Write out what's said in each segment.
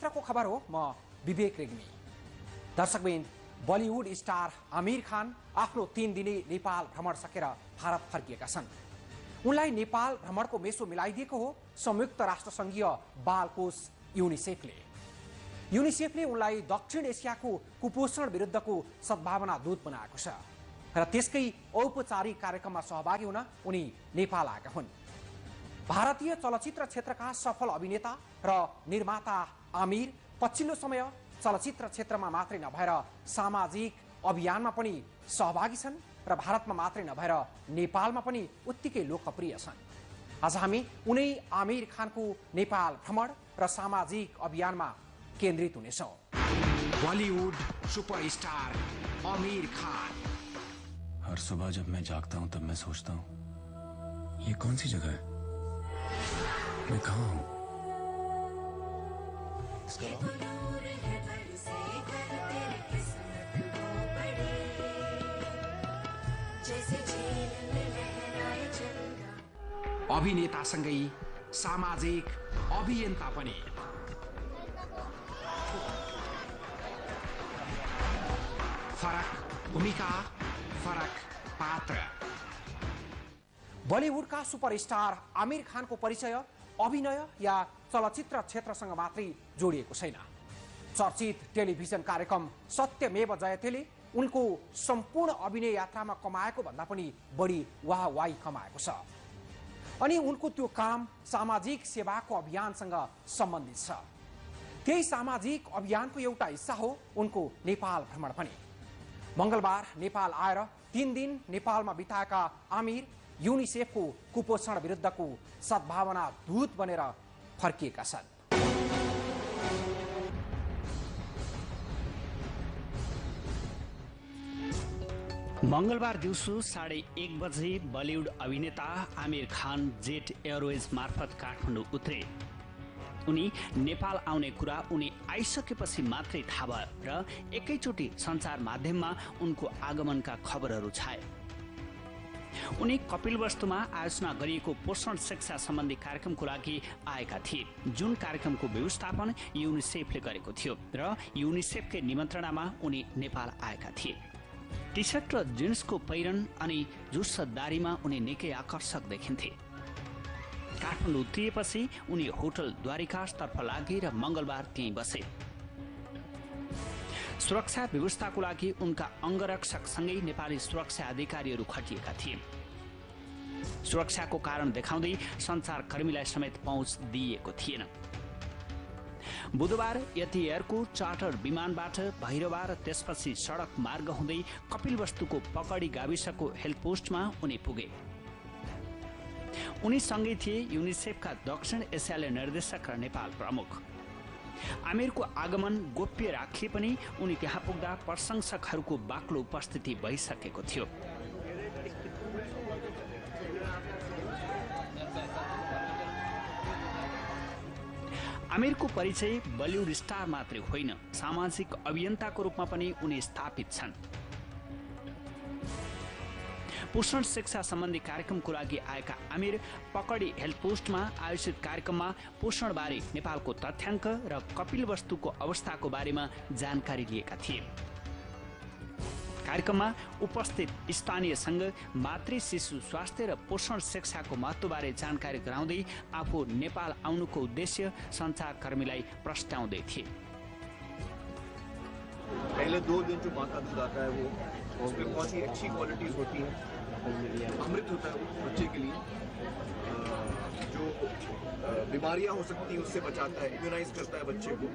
चलचित्रको खबर हो। म विवेक रेग्मी। दर्शकबिन, बलिउड स्टार आमिर खान आफ्नो 3 दिने नेपाल भ्रमण सकेर भारत फर्किएका छन्। उनलाई नेपाल भ्रमणको मेसो मिलाइदिएको हो संयुक्त राष्ट्रसङ्घीय बाल कोष युनिसेफले। युनिसेफले उनलाई दक्षिण एसियाको कुपोषण विरुद्धको सद्भावना दूत बनाएको छ र त्यसकै औपचारिक कार्यक्रममा सहभागी हुन उनी नेपाल आएका हुन्। भारतीय चलचित्र क्षेत्रका सफल अभिनेता र निर्माता आमिर पछिल्लो समय चलचित्र क्षेत्रमा मात्रै नभएर सामाजिक अभियानमा पनि सहभागी छन् र भारतमा मात्रै नभएर नेपालमा पनि उत्तिकै लोकप्रिय छन्। आज हामी उनै आमिर खानको नेपाल भ्रमण र सामाजिक अभियानमा केन्द्रित हुनेछौँ। बॉलीवुड सुपरस्टार आमिर खान। हर सुबह जब मैं जागता हूं तब मैं सोचता हूं, ये कौन सी जगह है, मैं कहाँ हूं? अभिनेतासँगै सामाजिक अभियन्ता पनि। फरक भूमिका, फरक पात्र। बलिउडका सुपरस्टार आमिर खानको परिचय अभिनय या चलचित्र क्षेत्रसँग मात्रै जोडिएको छैन। चर्चित टेलिभिजन कार्यक्रम सत्यमेव जयतेले उनको सम्पूर्ण अभिनय यात्रामा कमाएको भन्दा पनि बढी वाहवाही कमाएको छ। अनि उनको त्यो काम सामाजिक सेवाको अभियानसँग सम्बन्धित छ। त्यही सामाजिक अभियानको एउटा हिस्सा हो उनको नेपाल भ्रमण पनि। मंगलबार नेपाल आएर 3 दिन नेपालमा बिताएका आमिर युनिसेफको कुपोषण विरुद्धको सद्भावना दूत बनेर फर्किएका छन्। मंगलबार दिउँसो 1:30 बजे बलिउड अभिनेता आमिर खान जेट एयरवेज मार्फत काठमाडौँ उत्रे। उनी नेपाल आउने कुरा उनी आइसकेपछि मात्रै थाहा भयो र एकैचोटि सञ्चार माध्यममा उनको आगमनका खबरहरू छाए। उनी कपिलवस्तुमा आयोजना गरिएको पोषण शिक्षा सम्बन्धी कार्यक्रमको लागि आएका थिए, जुन कार्यक्रमको व्यवस्थापन युनिसेफले गरेको थियो र युनिसेफकै निमन्त्रणामा उनी नेपाल आएका थिए। टी सर्ट र जिन्सको पहिरन अनि जुस्सदारीमा उनी निकै आकर्षक देखिन्थे। काठमाडौँ उत्रिएपछि उनी होटल द्वारिकातर्फ लागे र मंगलबार त्यहीँ बसे। सुरक्षा व्यवस्थाको लागि उनका अंगरक्षकसँगै नेपाली सुरक्षा अधिकारीहरू खटिएका थिए। सुरक्षाको कारण देखाउँदै सञ्चारकर्मीलाई समेत पहुँच दिइएको थिएन। बुधबार यति एयरको चार्टर विमानबाट भैरवा र त्यसपछि सडक मार्ग हुँदै कपिलवस्तुको पकडी गाविसको हेल्थ पोस्टमा उनी पुगे। उनी सँगै थिए युनिसेफका दक्षिण एसियाली निर्देशक र नेपाल प्रमुख। आमिरको आगमन गोप्य राखिए पनि उनी त्यहाँ पुग्दा प्रशंसकहरूको बाक्लो उपस्थिति भइसकेको थियो। आमिरको परिचय बलिउड स्टार मात्रै होइन, सामाजिक अभियन्ताको रूपमा पनि उनी स्थापित छन्। पोषण शिक्षा सम्बन्धी कार्यक्रमको लागि आएका आमिर पकडी हेल्थ पोस्टमा आयोजित कार्यक्रममा पोषणबारे नेपालको तथ्याङ्क र कपिलवस्तुको अवस्थाको बारेमा जानकारी लिएका थिए। कार्यक्रममा उपस्थित स्थानीयसँग मातृ शिशु स्वास्थ्य र पोषण शिक्षाको महत्त्वबारे जानकारी गराउँदै आफू नेपाल आउनुको उद्देश्य सञ्चारकर्मीलाई प्रस्ताउँदै थिए। पहले 2 दिन जो माँ का दूध आता है वो उसमें बहुत ही अच्छी क्वालिटीज होती हैं। अमृत होता है वो बच्चे के लिए, जो बीमारियां हो सकती हैं उससे बचाता है, इम्यूनाइज करता है बच्चे को।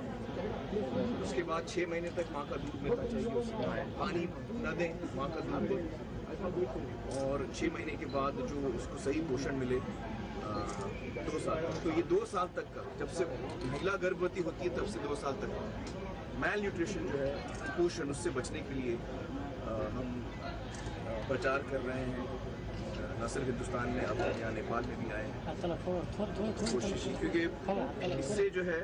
उसके बाद 6 महीने तक माँ का दूध मिलना चाहिए, उसमें पानी न दें, माँ का दूध दें। और 6 महीने के बाद जो उसको सही पोषण मिले 2 साल, तो ये 2 साल तक का, जब से महिला गर्भवती होती है तब से 2 साल तक मैल न्यूट्रिशन जो है, कुपोषण, उससे बचने के लिए हम प्रचार कर रहे हैं। न सिर्फ हिंदुस्तान में, अब यहाँ नेपाल में भी आए हैं कोशिश, क्योंकि इससे जो है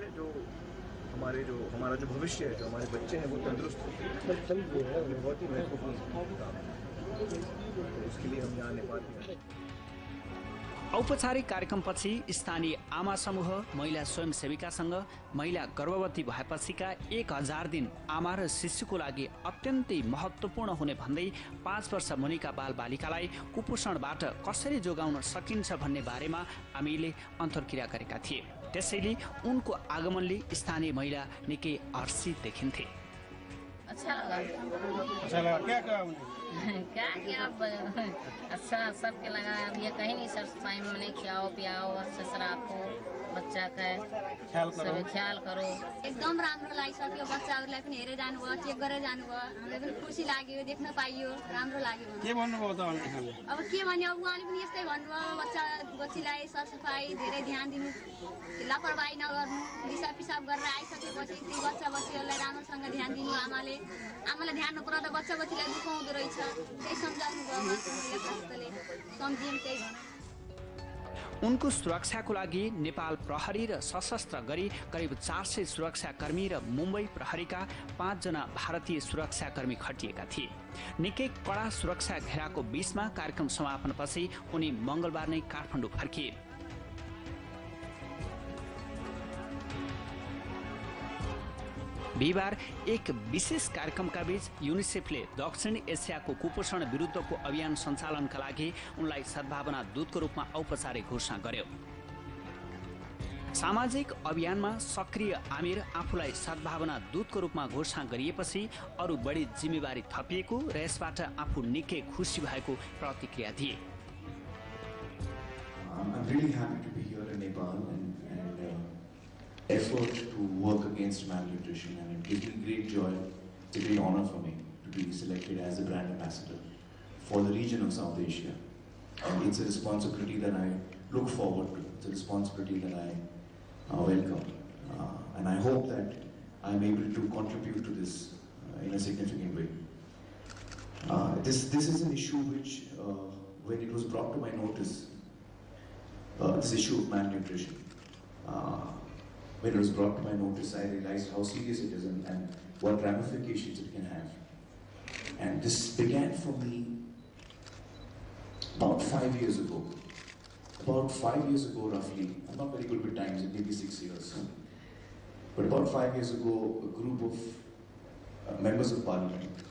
हमारा जो भविष्य है, जो हमारे बच्चे हैं वो तंदुरुस्त होते हैं, बहुत ही महत्वपूर्ण काम है। तो उसके लिए हम यहाँ नेपाल में आए। औपचारिक कार्यक्रमपछि स्थानीय आमा समूह, महिला स्वयंसेविकासँग महिला गर्भवती भएपछिका 1000 दिन आमा र शिशुको लागि अत्यन्तै महत्त्वपूर्ण हुने भन्दै 5 वर्ष मुनिका बालबालिकालाई कुपोषणबाट कसरी जोगाउन सकिन्छ भन्ने बारेमा हामीले अन्तर्क्रिया गरेका थिए। त्यसैले उनको आगमनले स्थानीय महिला निकै हर्षित देखिन्थे। अच्छा लगा क्या अच्छा सबके लगा। अब ये कहीं नहीं सर टाइम में नहीं खिलाओ पियाओ अच्छे से राखो बच्चा का सब ख्याल करो। एकदम राम्रो लागिसक्यो। बच्चाहरूलाई पनि हेरेर जानुभयो, चेक गरेर जानुभयो। हामीलाई पनि खुसी लाग्यो, देख्न पाइयो, राम्रो लाग्यो। के भन्नुभयो त अब के भन्यो, उहाँले पनि यस्तै भन्नुभयो, बच्चीलाई सरसफाई धेरै ध्यान दिनु, लापरवाही नगर्नु, दिसा पिसाब गरेर आइसकेपछि ती बच्चाबच्चीहरूलाई राम्रोसँग ध्यान दिनु। आमालाई ध्यान नपुर्याउँदा बच्चाबच्चीलाई दुखाउँदो रहेछ, त्यही सम्झाउनु भयो। सम्झियौँ त्यही भनौँ। उनको सुरक्षाको लागि नेपाल प्रहरी र सशस्त्र गरी करिब 400 सुरक्षाकर्मी र मुम्बई प्रहरीका 5 जना भारतीय सुरक्षाकर्मी खटिएका थिए। निकै कडा सुरक्षा घेराको बीचमा कार्यक्रम समापनपछि उनी मंगलबार नै काठमाडौँ फर्किए। बिहिबार एक विशेष कार्यक्रमका बीच युनिसेफले दक्षिण एसियाको कुपोषण विरुद्धको अभियान सञ्चालनका लागि उनलाई सद्भावना दूतको रूपमा औपचारिक घोषणा गर्यो। सामाजिक अभियानमा सक्रिय आमिर आफूलाई सद्भावना दूतको रूपमा घोषणा गरिएपछि अरू बढी जिम्मेवारी थपिएको र यसबाट आफू निकै खुसी भएको प्रतिक्रिया दिए। Effort to work against malnutrition, and it gives me great joy. It's a great honor for me to be selected as a brand ambassador for the region of South Asia. And it's a responsibility that I look forward to. It's a responsibility that I welcome. And I hope that I'm able to contribute to this in a significant way. This is an issue which, when it was brought to my notice, this issue of malnutrition, when it was brought to my notice, I realized how serious it is and what ramifications it can have. And this began for me about 5 years ago. About 5 years ago, roughly, I'm not very good with times, it may be 6 years. But about 5 years ago, a group of members of parliament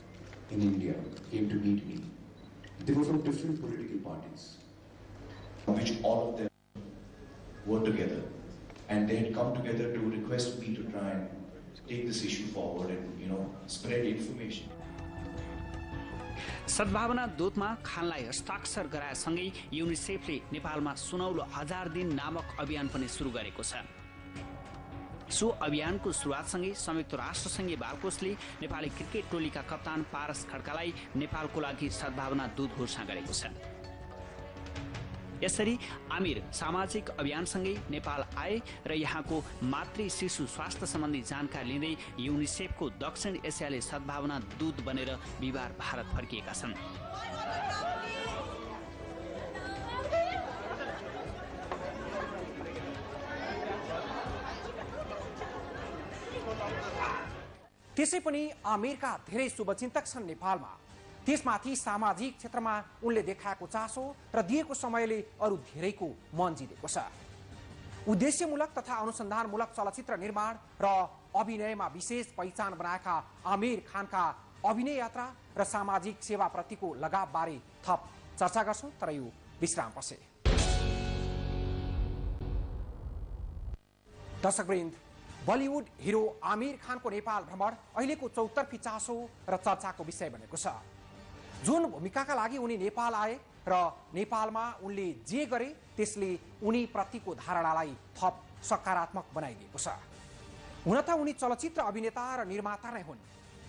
in India came to meet me. They were from different political parties, which all of them were together. And they had come together to request me to try and take this issue forward and, spread information. सद्भावना दूतमा खानलाई हस्ताक्षर गराएसँगै युनिसेफले नेपालमा सुनौलो 1000 दिन नामक अभियान पनि सुरु गरेको छ। सो अभियानको सुरुवातसँगै संयुक्त राष्ट्रसङ्घीय बालकोषले नेपाली क्रिकेट टोलीका कप्तान पारस खड्कालाई नेपालको लागि सद्भावना दूत घोषणा गरेको छ। यसरी आमिर सामाजिक अभियानसँगै नेपाल आए र यहाँको मातृ शिशु स्वास्थ्य सम्बन्धी जानकारी लिँदै युनिसेफको दक्षिण एसियाले सद्भावना दूत बनेर बिहिबार भारत फर्किएका छन्। त्यसै पनि आमिरका धेरै शुभचिन्तक छन् नेपालमा। त्यसमाथि सामाजिक क्षेत्रमा उनले देखाएको चासो र दिएको समयले अरू धेरैको मन जितेको छ। उद्देश्यमूलक तथा अनुसन्धानमूलक चलचित्र निर्माण र अभिनयमा विशेष पहिचान बनाएका आमिर खानका अभिनय यात्रा र सामाजिक सेवाप्रतिको लगावबारे थप चर्चा गर्छौं, तर यो विश्रामपछि। दर्शकवृन्द, बलिउड हिरो आमिर खानको नेपाल भ्रमण अहिलेको चौतर्फी चासो र चर्चाको विषय बनेको छ। जुन भूमिकाका लागि उनी नेपाल आए र नेपालमा उनले जे गरे त्यसले उनी प्रतिको धारणालाई थप सकारात्मक बनाइदिएको छ। हुन त उनी चलचित्र अभिनेता र निर्माता नै हुन्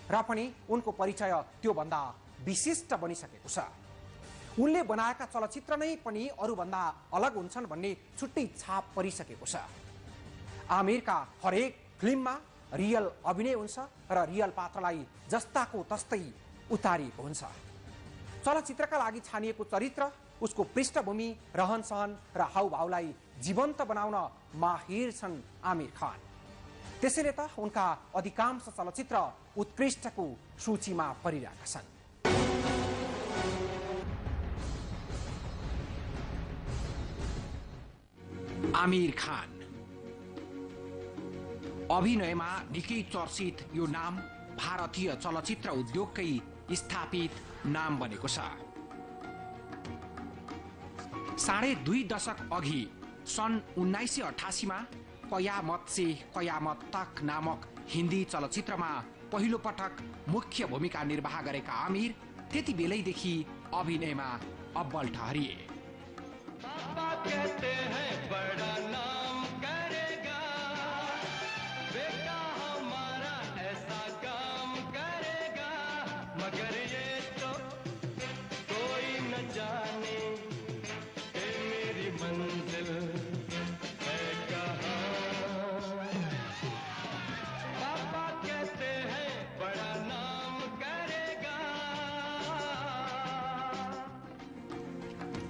र पनि उनको परिचय त्यो भन्दा विशिष्ट बनिसकेको छ। उनले बनाएका चलचित्र नै पनि अरूभन्दा अलग हुन्छन् भन्ने छुट्टै छाप परिसकेको छ। आमिरका हरेक फिल्ममा रियल अभिनय हुन्छ र रियल पात्रलाई जस्ताको तस्तै उतारिएको हुन्छ। चलचित्रका लागि छानिएको चरित्र, उसको पृष्ठभूमि, रहनसहन र हाउभाउलाई जीवन्त बनाउन माहिर छन् आमिर खान। त्यसैले त उनका अधिकांश चलचित्र उत्कृष्टको सूचीमा परिरहेका छन्। आमिर खान। अभिनयमा निकै चर्चित यो नाम भारतीय चलचित्र उद्योगकै स्थापित नाम बनेको छ। 2.5 दशक अघि सन् 1988 मा कयामत से कयामत तक नामक हिन्दी चलचित्रमा पहिलो पटक मुख्य भूमिका निर्वाह गरेका आमिर त्यति बेलैदेखि अभिनयमा अब्बल ठहरिए। पापा कहते हैं बड़ा नाम करेगा, बेटा हमारा ऐसा काम करेगा, मगर ये तो कोई न जाने कि मेरी मंजिल है कहाँ। पापा कहते हैं बड़ा नाम करेगा।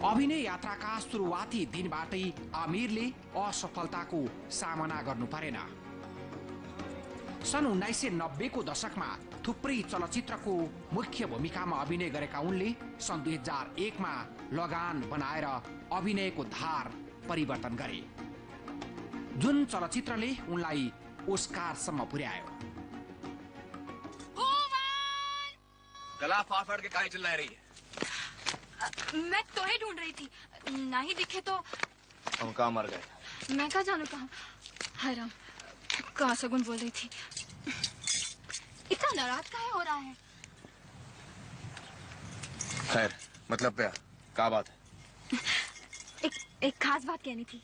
अभिनय यात्राका सुरुवाती दिनबाटै आमिरले असफलताको सामना गर्नु परेन। सन् 1990 को दशकमा थुप्रै चलचित्रको मुख्य भूमिकामा अभिनय गरेका उनले सन् 2001 मा लगान बनाएर अभिनयको धार परिवर्तन गरे, जुन चलचित्रले उनलाई ओस्कारसम्म पुर्यायो। गला फाड़ के काहे चिल्ला रही है? मैं तोहे ढूंढ रही थी, नहीं दिखे तो हम कहाँ मर गए? मैं कहाँ जानू कहाँ। हाय राम, कहाँ सगुन बोल रही थी। इतना नाराज काहे हो रहा है? खैर, मतलब क्या बात है? एक खास बात कहनी थी।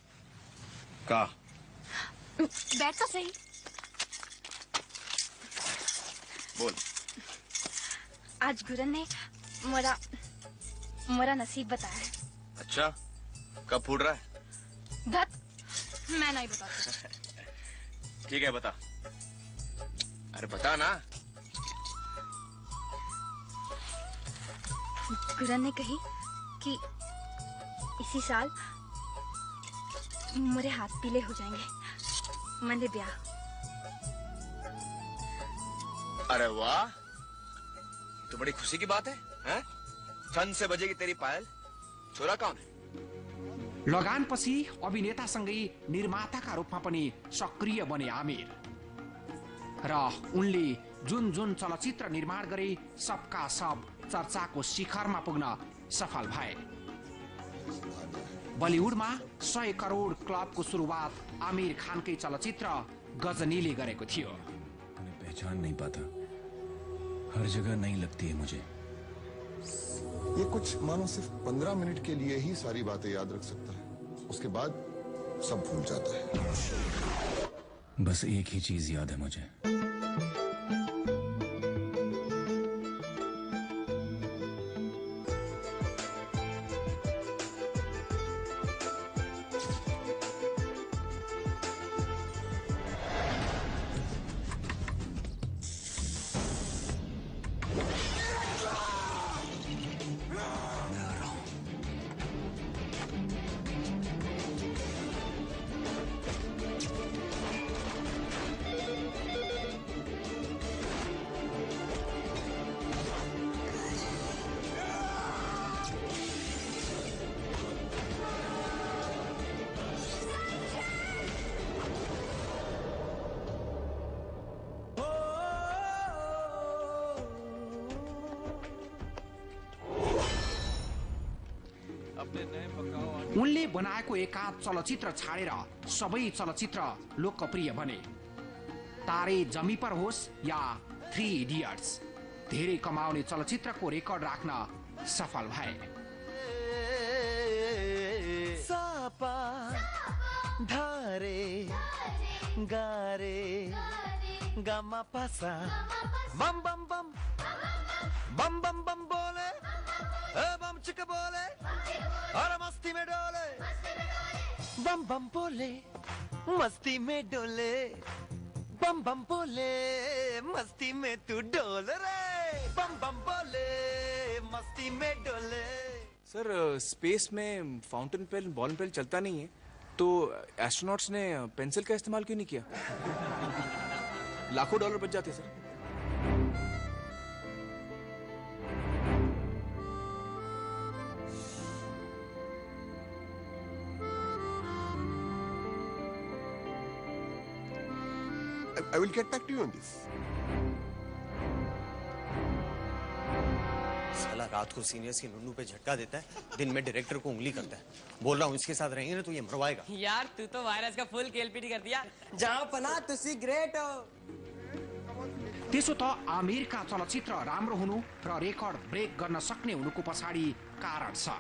का? बैठ तो सही। बोल। आज गुरन ने मोरा नसीब बताया है। अच्छा, कब फूट रहा है? धत, मैं नहीं बताती। ठीक है, बता। अरे बता ना। गुरन ने कही कि इसी साल मेरे हाथ पीले हो जाएंगे, मैंने ब्याह। अरे वाह, तो बड़ी खुशी की बात है, हैं? छन से बजेगी तेरी पायल। छोरा कौन है? लगानपछि अभिनेतासँगै निर्माताका रूपमा पनि सक्रिय बने आमिर र उनले जुन जुन चलचित्र निर्माण गरे सबका सब चर्चाको शिखरमा पुग्न सफल भए। बलिउडमा 100 करोड क्लबको सुरुवात आमिर खानकै चलचित्र गजनीले गरेको थियो। उन्हें पहचान नहीं पाता, हर जगह नहीं लगती है मुझे। ये कुछ मानो सिर्फ 15 मिनट के लिए ही सारी बातें याद रख सकता है, उसके बाद सब भूल जाता है। बस एक ही चीज याद है मुझे। उनले बनाएको एकाध चलचित्र छाडेर सबै चलचित्र लोकप्रिय बने। तारे जमी पर होस् या 3 इडियट्स धेरै कमाउने चलचित्रको रेकर्ड राख्न सफल भए। सापा धारे गारे गामा पासा bomb bomb bomb bomb bomb bomb बोले बम चिक बोले और मस्ती में डोले बम बम बोले मस्ती में डोले बम बम बोले मस्ती में तू डोल रे बम बम बोले मस्ती में डोले। सर, स्पेस में फाउंटेन पेन बॉल पेन चलता नहीं है, तो एस्ट्रोनॉट्स ने पेंसिल का इस्तेमाल क्यों नहीं किया? लाखों डॉलर बच जाते sir. I will get back to you on this. साला रात को सीनियर्स की नुन्नू पे झटका देता है, दिन में डायरेक्टर को उंगली करता है। बोल रहा हूँ इसके साथ रहेंगे ना तो ये मरवाएगा। यार तू तो वायरस का फुल केलपीटी कर दिया। जाओ पना तुसी ग्रेट हो। त्यसो त अमेरिका चलचित्र राम्रो हुनु र रेकर्ड ब्रेक गर्न सक्ने हुनुको पछाडि कारण छ।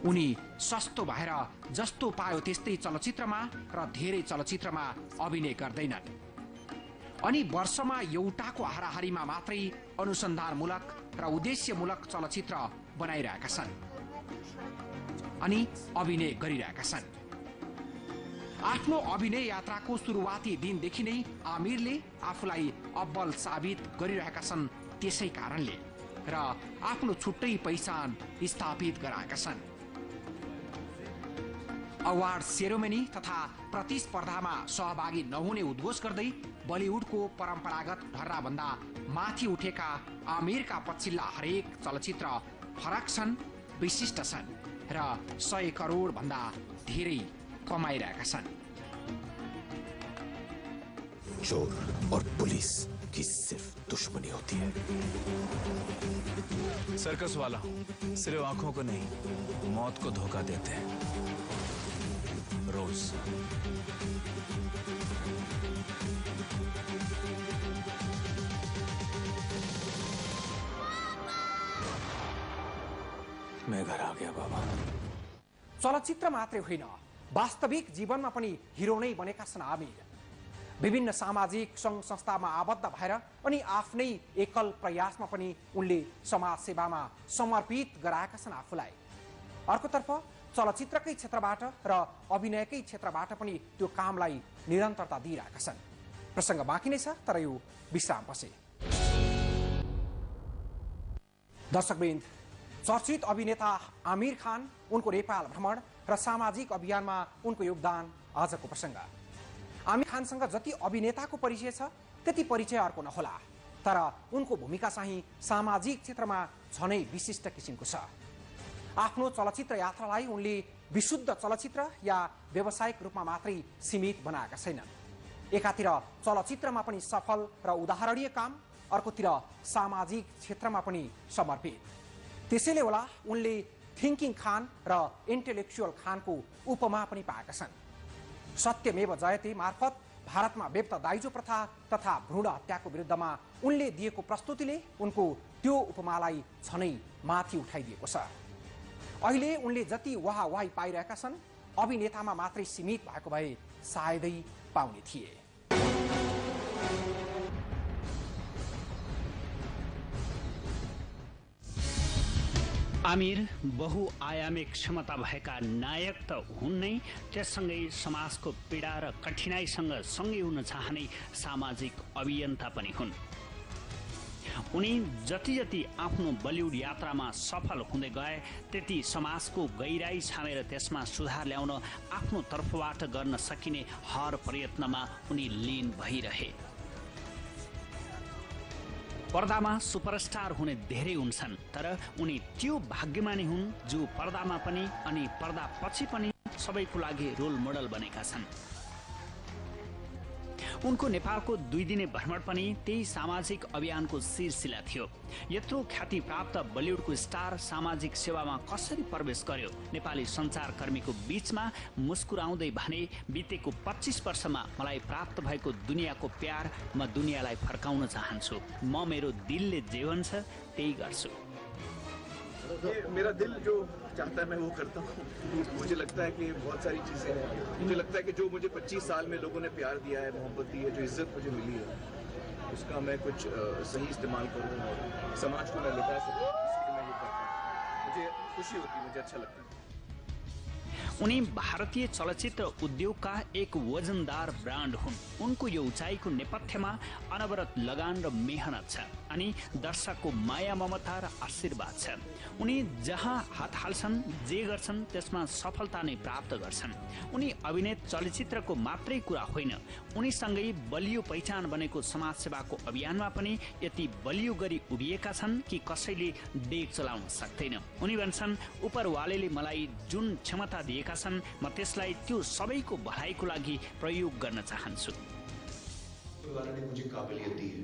उनी सस्तो भएर जस्तो पायो त्यस्तै चलचित्रमा र धेरै चलचित्रमा अभिनय गर्दैनन् अनि वर्षमा एउटाको हाराहारीमा मात्रै अनुसन्धानमूलक र उद्देश्यमूलक चलचित्र बनाइरहेका छन् अनि अभिनय गरिरहेका छन्। आफ्नो अभिनय यात्राको सुरुवाती दिनदेखि नै आमिरले आफूलाई अब्बल साबित गरिरहेका छन्। त्यसै कारणले र आफ्नो छुट्टै पहिचान स्थापित गराएका छन्। अवार्ड सेरोमनी तथा प्रतिस्पर्धामा सहभागी नहुने उद्घोष गर्दै बलिउडको परम्परागत ढर्राभन्दा माथि उठेका आमिरका पछिल्ला हरेक चलचित्र फरक छन्, विशिष्ट छन् र 100 करोड भन्दा धेरै कमाइरहेका छन्। चोर और पुलिस की सिर्फ दुश्मनी होती है। सर्कस वाला हूं, सिर्फ आंखों को नहीं मौत को धोखा देते हैं रोज। मैं घर आ गया बाबा। चलचित्र मात्रै होइन, वास्तविक जीवनमा पनि हिरो नै बनेका छन् आमिर। विभिन्न सामाजिक सङ्घ संस्थामा आबद्ध भएर अनि आफ्नै एकल प्रयासमा पनि उनले समाज सेवामा समर्पित गराएका छन् आफूलाई। अर्कोतर्फ चलचित्रकै क्षेत्रबाट र अभिनयकै क्षेत्रबाट पनि त्यो कामलाई निरन्तरता दिइरहेका छन्। प्रसङ्ग बाँकी नै छ, तर यो विश्रामपछि। दर्शकवृन्द, चर्चित अभिनेता आमिर खान, उनको नेपाल भ्रमण र सामाजिक अभियानमा उनको योगदान आजको प्रसङ्ग। आमिर खानसँग जति अभिनेताको परिचय छ त्यति परिचय अर्को नहोला, तर उनको भूमिका चाहिँ सामाजिक क्षेत्रमा झनै विशिष्ट किसिमको छ। आफ्नो चलचित्र यात्रालाई उनले विशुद्ध चलचित्र या व्यावसायिक रूपमा मात्रै सीमित बनाएका छैनन्। एकातिर चलचित्रमा पनि सफल र उदाहरणीय काम, अर्कोतिर सामाजिक क्षेत्रमा पनि समर्पित। त्यसैले होला उनले थिङ्किङ खान र इन्टेलेक्चुअल खानको उपमा पनि पाएका छन्। सत्यमेव जयते मार्फत भारतमा व्यक्त दाइजो प्रथा तथा भ्रूण हत्याको विरुद्धमा उनले दिएको प्रस्तुतिले उनको त्यो उपमालाई झनै माथि उठाइदिएको छ। अहिले उनले जति वाहवाही पाइरहेका छन् अभिनेतामा मात्रै सीमित भएको भए सायदै पाउने थिए। आमिर बहुआयामिक क्षमता भएका नायक त हुन् नै, त्यससँगै समाजको पीडा र कठिनाइसँग सँगै हुन चाहने सामाजिक अभियन्ता पनि हुन्। उनी जति जति आफ्नो बलिउड यात्रामा सफल हुँदै गए त्यति समाजको गहिराई छामेर त्यसमा सुधार ल्याउन आफ्नो तर्फबाट गर्न सकिने हर प्रयत्नमा उनी लीन भइरहे। पर्दामा सुपरस्टार हुने धेरै हुन्छन्, तर उनी त्यो भाग्यमानी हुन् जो पर्दामा पनि अनि पर्दा पछि पनि सबैको लागि रोल मोडल बनेका छन्। उनको नेपालको 2 दिने भ्रमण पनि त्यही सामाजिक अभियानको सिलसिला थियो। यत्रो ख्याति प्राप्त बलिउडको स्टार सामाजिक सेवामा कसरी प्रवेश गर्यो? नेपाली सञ्चारकर्मीको बीचमा मुस्कुराउँदै भने, बितेको 25 वर्षमा मलाई प्राप्त भएको दुनियाँको प्यार म दुनियाँलाई फर्काउन चाहन्छु। म मेरो दिलले जे भन्छ त्यही गर्छु। मेरा दिल जो चाहता है मैं वो करता हूँ। मुझे लगता है कि बहुत सारी चीज़ें हैं। मुझे लगता है कि जो मुझे 25 साल में लोगों ने प्यार दिया है, मोहब्बत दी है, जो इज्जत मुझे मिली है, उसका मैं कुछ सही इस्तेमाल करूँ और समाज को मैं लौटा सकूँ, इसलिए मैं ये करता हूँ। मुझे खुशी होती है, मुझे अच्छा लगता है। उनी भारतीय चलचित्र उद्योगका एक वजनदार ब्रान्ड हुन्। उनको यो उचाइको नेपथ्यमा अनवरत लगान र मेहनत छ अनि दर्शकको माया ममता र आशीर्वाद छ। उनी जहाँ हात हाल्छन्, जे गर्छन् त्यसमा सफलता नै प्राप्त गर्छन्। उनी अभिनेत चलचित्रको मात्रै कुरा होइन, उनीसँगै बलियो पहिचान बनेको समाजसेवाको अभियानमा पनि यति बलियो गरी उभिएका छन् कि कसैले डेग चलाउन सक्दैन। उनी भन्छन्, उपरवालेले मलाई जुन क्षमता दिएका भनेका छन्, म त्यसलाई त्यो सबैको भलाइको लागि प्रयोग गर्न चाहन्छु। ने मुझे काबिलियत दी है,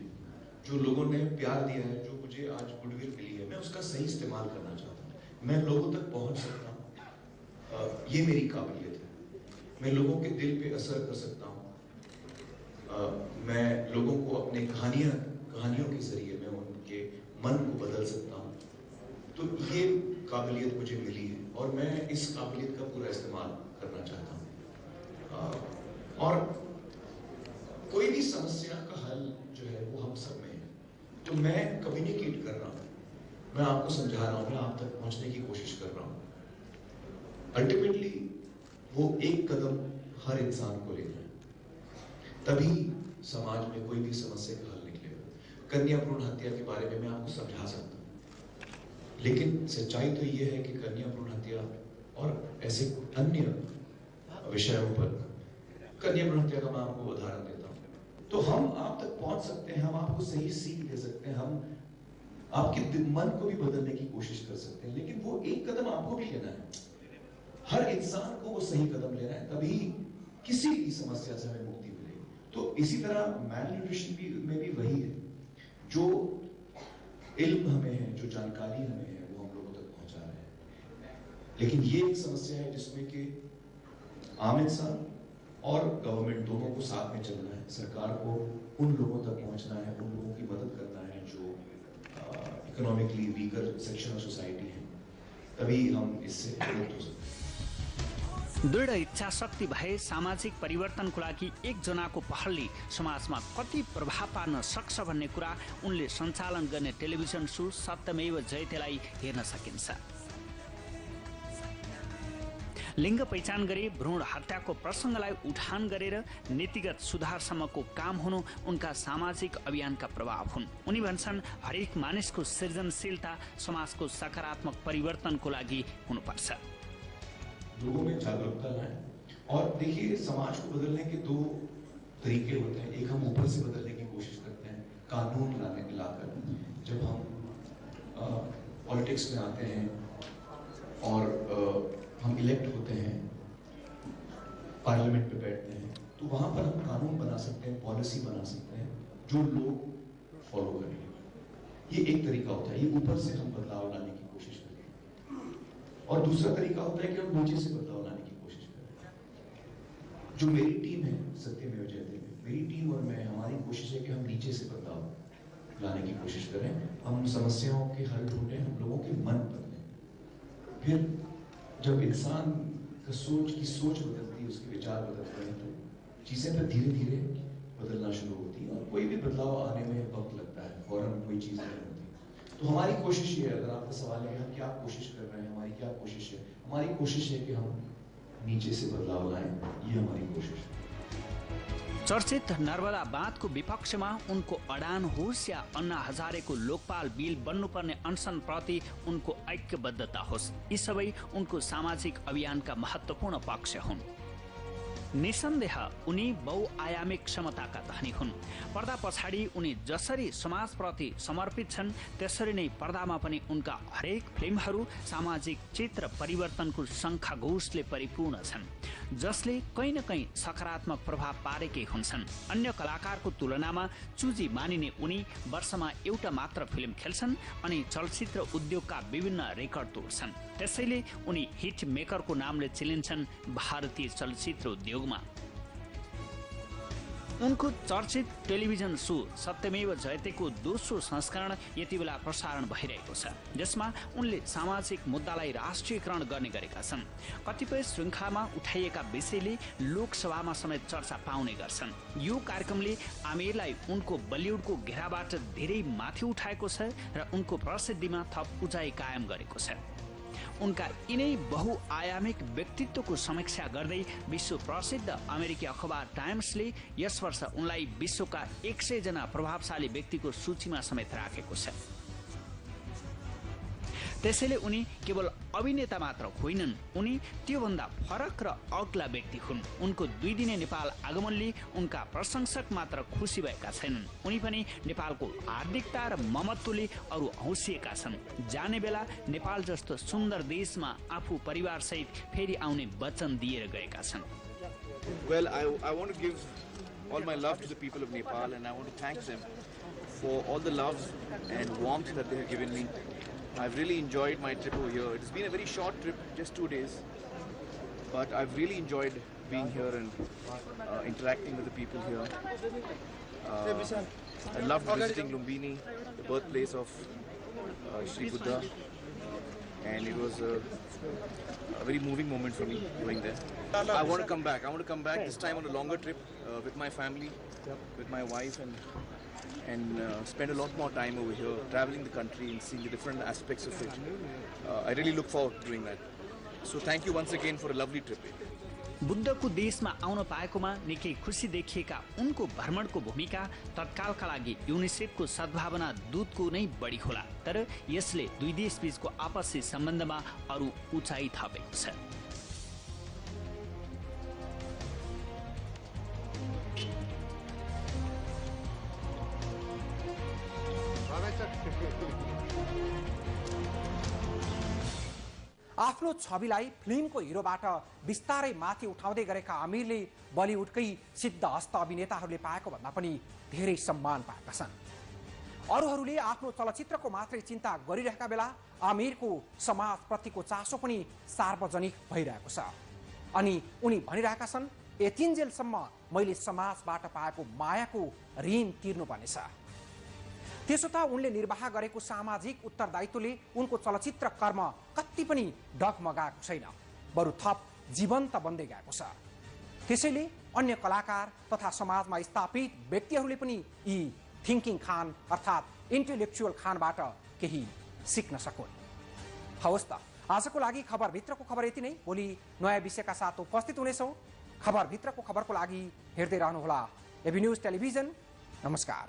जो लोगों ने प्यार दिया है, जो मुझे आज गुडविल मिली है, मैं उसका सही इस्तेमाल करना चाहता हूँ। मैं लोगों तक पहुँच सकता हूँ, ये मेरी काबिलियत है। मैं लोगों के दिल पे असर कर सकता हूँ। मैं लोगों को अपने कहानियों के जरिए मैं उनके मन को बदल सकता हूँ। तो ये काबिलियत मुझे मिली है और मैं इस काबिलियत का पूरा इस्तेमाल करना चाहता हूँ। और कोई भी समस्या का हल जो है वो हम सब में है। तो मैं कम्युनिकेट कर रहा हूँ, मैं आपको समझा रहा हूँ, मैं आप तक पहुँचने की कोशिश कर रहा हूँ। अल्टीमेटली वो एक कदम हर इंसान को लेना है, तभी समाज में कोई भी समस्या का हल निकलेगा। कन्या भ्रूण हत्या के बारे में मैं आपको समझा सकता हूँ, लेकिन सच्चाई तो ये है कि कन्या भ्रूण हत्या और ऐसे अन्य विषयों पर, कन्या भ्रूण हत्या का मैं आपको उदाहरण देता हूँ, तो हम आप तक पहुंच सकते हैं, हम आपको सही सीख दे सकते हैं, हम आपके मन को भी बदलने की कोशिश कर सकते हैं, लेकिन वो एक कदम आपको भी लेना है। हर इंसान को वो सही कदम लेना है, तभी किसी भी समस्या से हमें मुक्ति मिलेगी। तो इसी तरह मैलन्यूट्रिशन में भी वही है, जो इल्म हमें है, जो जानकारी हमें है, वो हम लोगों तक पहुंचा रहे हैं। लेकिन ये एक समस्या है जिसमें कि आम इंसान और गवर्नमेंट दोनों को साथ में चलना है। सरकार को उन लोगों तक पहुंचना है, उन लोगों की मदद करना है जो economically weaker section of society है, तभी हम इससे मुक्त हो सकते हैं। दृढ इच्छा शक्ति भए सामाजिक परिवर्तनको लागि एकजनाको पहलले समाजमा कति प्रभाव पार्न सक्छ भन्ने कुरा उनले सञ्चालन गर्ने टेलिभिजन शो सत्यमेव जयतेलाई हेर्न सकिन्छ। लिङ्ग पहिचान गरी भ्रूण हत्याको प्रसङ्गलाई उठान गरेर नीतिगत सुधारसम्मको काम हुनु उनका सामाजिक अभियानका प्रभाव हुन्। उनी भन्छन्, हरेक मानिसको सृजनशीलता समाजको सकारात्मक परिवर्तनको लागि हुनुपर्छ। लोगों में जागरूकता लाएं, और देखिए समाज को बदलने के दो तरीके होते हैं। एक हम ऊपर से बदलने की कोशिश करते हैं, कानून लाकर। जब हम पॉलिटिक्स में आते हैं और हम इलेक्ट होते हैं, पार्लियामेंट में बैठते हैं, तो वहां पर हम कानून बना सकते हैं, पॉलिसी बना सकते हैं जो लोग फॉलो करेंगे। ये एक तरीका होता है, ये ऊपर से हम बदलाव लाने की कोशिश करते हैं। और दूसरा तरीका होता है कि हम नीचे से बदलाव लाने की कोशिश करें। जो मेरी टीम है सत्यमेव जयते में, मेरी टीम और मैं, हमारी कोशिश है कि हम नीचे से बदलाव लाने की कोशिश करें। हम समस्याओं के हल ढूंढें, हम लोगों के मन बदलें। फिर जब इंसान का सोच बदलती है, उसके विचार बदलते हैं, तो चीजें फिर धीरे धीरे बदलना शुरू होती है। और कोई भी बदलाव आने में वक्त लगता है, फौरन कोई चीज नहीं होती। तो हमारी कोशिश ये है, अगर आपका सवाल है कि हम क्या कोशिश कर रहे हैं, हमारी क्या कोशिश है, हमारी कोशिश है कि हम नीचे से बदलाव लाएं, ये हमारी कोशिश है। चर्चित नर्मदा बाँधको विपक्षमा उनको अडान होस् या अन्ना हजारेको लोकपाल बिल बन्नुपर्ने अनसनप्रति उनको ऐक्यबद्धता होस्, यी सबै उनको सामाजिक अभियानका महत्त्वपूर्ण पक्ष हुन्। निसन्देह उनी बहुआयामिक क्षमताका धनी हुन्। पर्दा पछाडि उनी जसरी समाजप्रति समर्पित छन्, त्यसरी नै पर्दामा पनि उनका हरेक फिल्महरू सामाजिक चित्र परिवर्तनको शङ्खाघोषले परिपूर्ण छन्, जसले कहीँ न कहीँ सकारात्मक प्रभाव पारेकै हुन्छन्। अन्य कलाकारको तुलनामा चुजी मानिने उनी वर्षमा एउटा मात्र फिल्म खेल्छन् अनि चलचित्र उद्योगका विभिन्न रेकर्ड तोड्छन्। त्यसैले उनी हिट मेकरको नामले चिनिन्छन् भारतीय चलचित्र उद्योगमा। उनको चर्चित टेलिभिजन शो सत्यमेव जयतेको दोस्रो संस्करण यति बेला प्रसारण भइरहेको छ, जसमा उनले सामाजिक मुद्दालाई राष्ट्रियकरण गर्ने गरेका छन्। कतिपय श्रृङ्खलामा उठाइएका विषयले लोकसभामा समेत चर्चा पाउने गर्छन्। यो कार्यक्रमले आमिरलाई उनको बलिउडको घेराबाट धेरै माथि उठाएको छ र उनको प्रसिद्धिमा थप उचाइ कायम गरेको छ। उनका यिनै बहुआयामिक व्यक्तित्वको समीक्षा गर्दै विश्व प्रसिद्ध अमेरिकी अखबार टाइम्सले यस वर्ष उनलाई विश्वका 100 जना प्रभावशाली व्यक्तिको सूचीमा समेत राखेको छ। त्यसैले उनी केवल अभिनेता मात्र होइनन्, उनी त्योभन्दा फरक र अग्ला व्यक्ति हुन्। उनको 2 दिने नेपाल आगमनले उनका प्रशंसक मात्र खुसी भएका छैनन्, उनी पनि नेपालको हार्दिकता र ममत्वले अरू हौसिएका छन्। जाने बेला नेपाल जस्तो सुन्दर देशमा आफू परिवार सहित फेरि आउने वचन दिएर गएका छन्। Well, I want to give all my love to the people of Nepal, and I want to thank them for all the love and warmth that they have given me. I've really enjoyed my trip over here. It's been a very short trip, just 2 days, but I've really enjoyed being here and interacting with the people here. I loved visiting Lumbini, the birthplace of Sri Buddha, and it was a very moving moment for me going there. I want to come back. I want to come back this time on a longer trip with my family, with my wife, and spend a lot more time over here, traveling the country and seeing the different aspects of it. I really look forward to doing that. So thank you once again for a lovely trip. बुद्धको देशमा आउन पाएकोमा निकै खुसी देखिएका उनको भ्रमणको भूमिका तत्कालका लागि युनिसेफको सद्भावना दूतको नै बढी होला, तर यसले 2 देशबीचको आपसी सम्बन्धमा अरू उचाइ थपेको छ। आफ्नो छविलाई फिल्मको हिरोबाट बिस्तारै माथि उठाउँदै गरेका आमिरले बलिउडकै सिद्धहस्त अभिनेताहरूले पाएको भन्दा पनि धेरै सम्मान पाएका छन्। अरूहरूले आफ्नो चलचित्रको मात्रै चिन्ता गरिरहेका बेला आमिरको समाजप्रतिको चासो पनि सार्वजनिक भइरहेको छ। अनि उनी भनिरहेका छन्, यतिन्जेलसम्म मैले समाजबाट पाएको मायाको ऋण तिर्नुपर्नेछ। त्यसो त उनले निर्वाह गरेको सामाजिक उत्तरदायित्वले उनको चलचित्र कर्म कति पनि डगमगाएको छैन, बरु थप जीवन्त बन्दै गएको छ। त्यसैले अन्य कलाकार तथा समाजमा स्थापित व्यक्तिहरूले पनि यी थिङ्किङ खान अर्थात् इन्टेलेक्चुअल खानबाट केही सिक्न सकुन्। हवस् त, आजको लागि खबरभित्रको खबर यति नै। भोलि नयाँ विषयका साथ उपस्थित हुनेछौँ। खबरभित्रको खबरको लागि हेर्दै रहनुहोला एबी न्युज टेलिभिजन। नमस्कार।